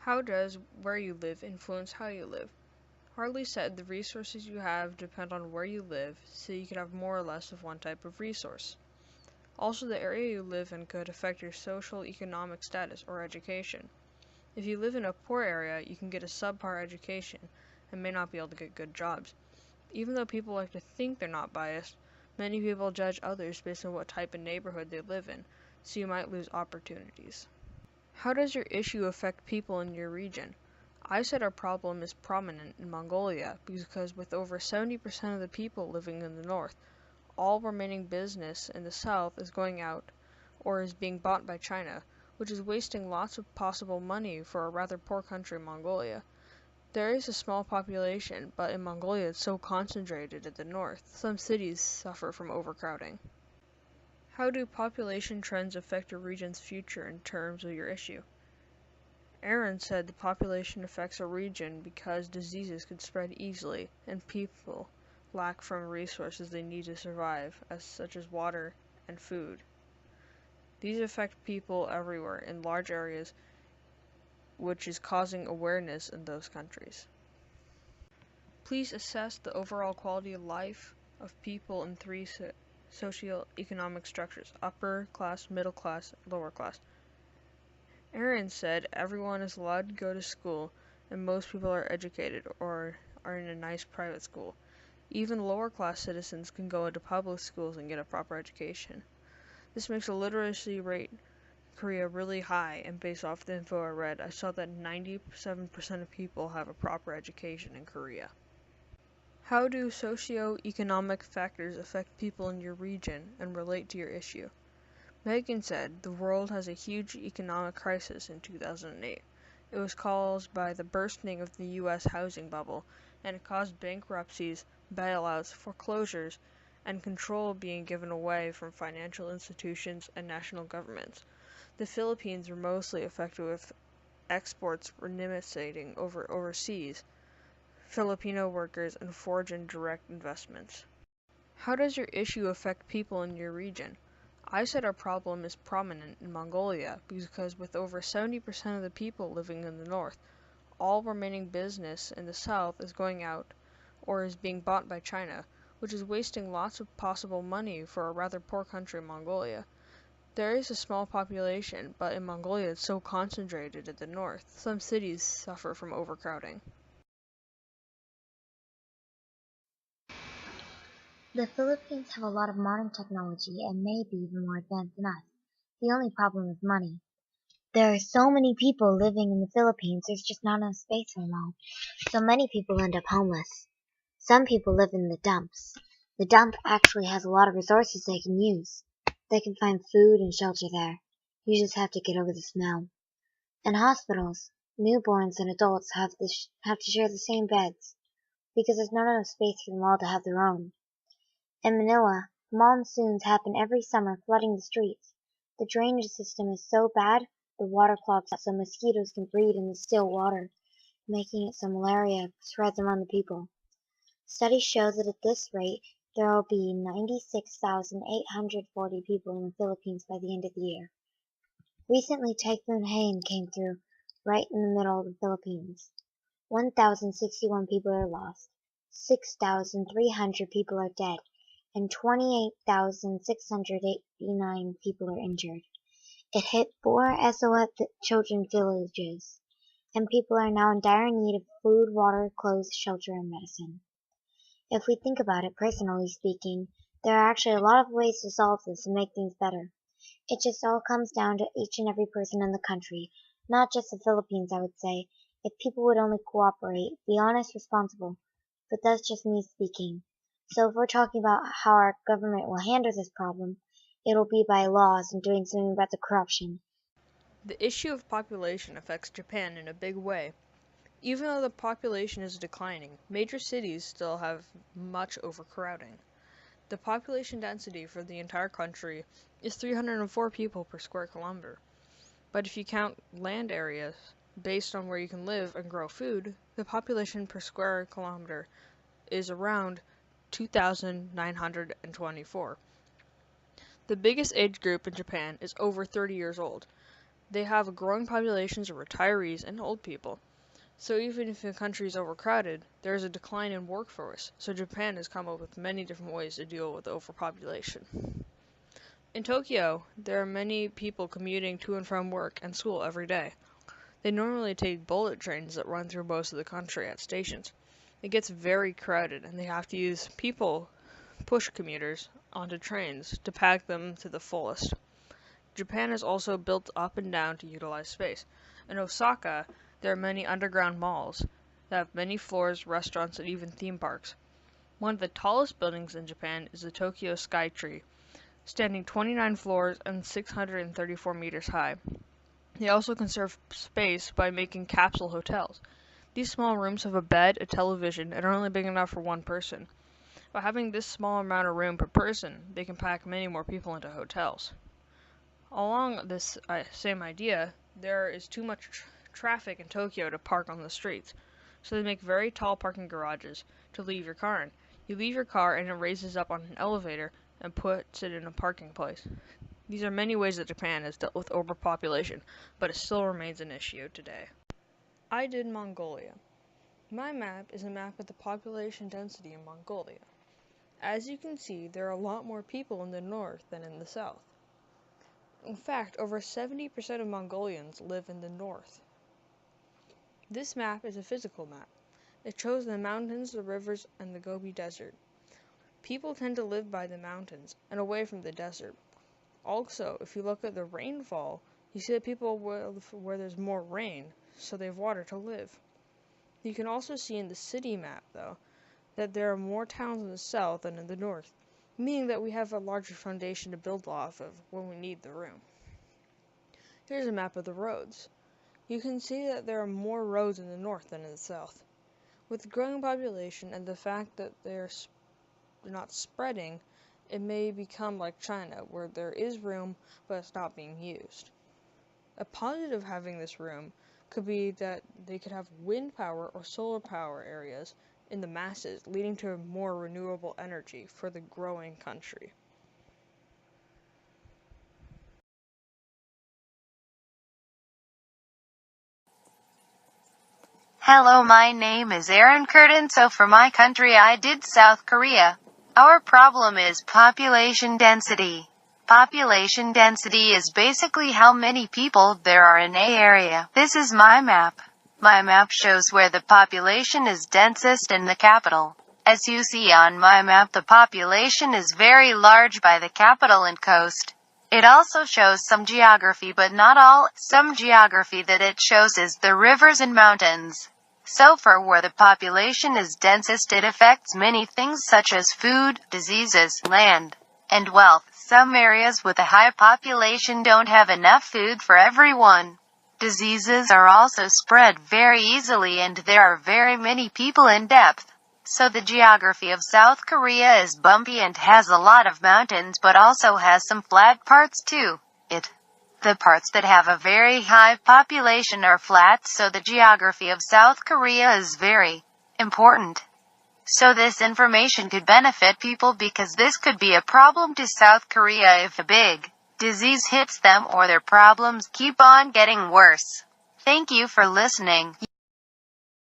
How does where you live influence how you live? Harley said the resources you have depend on where you live, so you can have more or less of one type of resource. Also, the area you live in could affect your social economic status or education. If you live in a poor area, you can get a subpar education and may not be able to get good jobs. Even though people like to think they're not biased, many people judge others based on what type of neighborhood they live in, so you might lose opportunities. How does your issue affect people in your region? I said our problem is prominent in Mongolia because with over 70% of the people living in the north, all remaining business in the south is going out or is being bought by China, which is wasting lots of possible money for a rather poor country, Mongolia. There is a small population, but in Mongolia it's so concentrated at the north, some cities suffer from overcrowding. How do population trends affect your region's future in terms of your issue? Aaron said the population affects a region because diseases can spread easily and people lack from resources they need to survive, such as water and food. These affect people everywhere in large areas, which is causing awareness in those countries. Please assess the overall quality of life of people in three socioeconomic structures: upper class, middle class, lower class. Aaron said everyone is allowed to go to school and most people are educated or are in a nice private school. Even lower class citizens can go into public schools and get a proper education. This makes the literacy rate in Korea really high, and based off the info I read, I saw that 97% of people have a proper education in Korea. How do socio-economic factors affect people in your region and relate to your issue? Megan said the world has a huge economic crisis in 2008. It was caused by the bursting of the U.S. housing bubble, and it caused bankruptcies, bailouts, foreclosures, and control being given away from financial institutions and national governments. The Philippines were mostly affected with exports renegotiating overseas, Filipino workers, and foreign direct investments. How does your issue affect people in your region? I said our problem is prominent in Mongolia because with over 70% of the people living in the north, all remaining business in the south is going out or is being bought by China, which is wasting lots of possible money for a rather poor country, Mongolia. There is a small population, but in Mongolia it's so concentrated at the north, some cities suffer from overcrowding. The Philippines have a lot of modern technology and may be even more advanced than us. The only problem is money. There are so many people living in the Philippines, there's just not enough space for them all. So many people end up homeless. Some people live in the dumps. The dump actually has a lot of resources they can use. They can find food and shelter there. You just have to get over the smell. In hospitals, newborns and adults have to share the same beds because there's not enough space for them all to have their own. In Manila, monsoons happen every summer, flooding the streets. The drainage system is so bad, the water clogs up so mosquitoes can breed in the still water, making it so malaria spreads among the people. Studies show that at this rate, there will be 96,840 people in the Philippines by the end of the year. Recently, Typhoon Haiyan came through right in the middle of the Philippines. 1,061 people are lost, 6,300 people are dead, and 28,689 people are injured. It hit 4 SOS children villages, and people are now in dire need of food, water, clothes, shelter, and medicine. If we think about it, personally speaking, there are actually a lot of ways to solve this and make things better. It just all comes down to each and every person in the country, not just the Philippines, I would say. If people would only cooperate, be honest, responsible. But that's just me speaking. So if we're talking about how our government will handle this problem, it'll be by laws and doing something about the corruption. The issue of population affects Japan in a big way. Even though the population is declining, major cities still have much overcrowding. The population density for the entire country is 304 people per square kilometer. But if you count land areas based on where you can live and grow food, the population per square kilometer is around 2,924. The biggest age group in Japan is over 30 years old. they have growing populations of retirees and old people. So even if a country is overcrowded, there is a decline in workforce, so Japan has come up with many different ways to deal with overpopulation. In Tokyo, there are many people commuting to and from work and school every day. They normally take bullet trains that run through most of the country at stations. It gets very crowded, and they have to use people push commuters onto trains to pack them to the fullest. Japan is also built up and down to utilize space. In Osaka, there are many underground malls that have many floors, restaurants, and even theme parks. One of the tallest buildings in Japan is the Tokyo Skytree, standing 29 floors and 634 meters high. They also conserve space by making capsule hotels. These small rooms have a bed, a television, and are only big enough for one person. By having this small amount of room per person, they can pack many more people into hotels. Along this same idea, there is too much traffic in Tokyo to park on the streets, so they make very tall parking garages to leave your car in. You leave your car and it raises up on an elevator and puts it in a parking place. These are many ways that Japan has dealt with overpopulation, but it still remains an issue today. I did Mongolia. My map is a map of the population density in Mongolia. As you can see, there are a lot more people in the north than in the south. In fact, over 70% of Mongolians live in the north. This map is a physical map. It shows the mountains, the rivers, and the Gobi Desert. People tend to live by the mountains and away from the desert. Also, if you look at the rainfall, you see that people live where there's more rain, so they have water to live. You can also see in the city map, though, that there are more towns in the south than in the north, meaning that we have a larger foundation to build off of when we need the room. Here's a map of the roads. You can see that there are more roads in the north than in the south. With the growing population and the fact that they're not spreading, it may become like China, where there is room, but it's not being used. A positive of having this room could be that they could have wind power or solar power areas in the masses, leading to more renewable energy for the growing country. Hello, my name is Aaron Curtin. So for my country I did South Korea. Our problem is population density. Population density is basically how many people there are in an area. This is my map. My map shows where the population is densest in the capital. As you see on my map, the population is very large by the capital and coast. It also shows some geography, but not all. Some geography that it shows is the rivers and mountains. So for where the population is densest, it affects many things such as food, diseases, land, and wealth. Some areas with a high population don't have enough food for everyone. Diseases are also spread very easily, and there are very many people in depth. So the geography of South Korea is bumpy and has a lot of mountains, but also has some flat parts too. The parts that have a very high population are flat, so the geography of South Korea is very important. So this information could benefit people, because this could be a problem to South Korea if a big disease hits them or their problems keep on getting worse. Thank you for listening.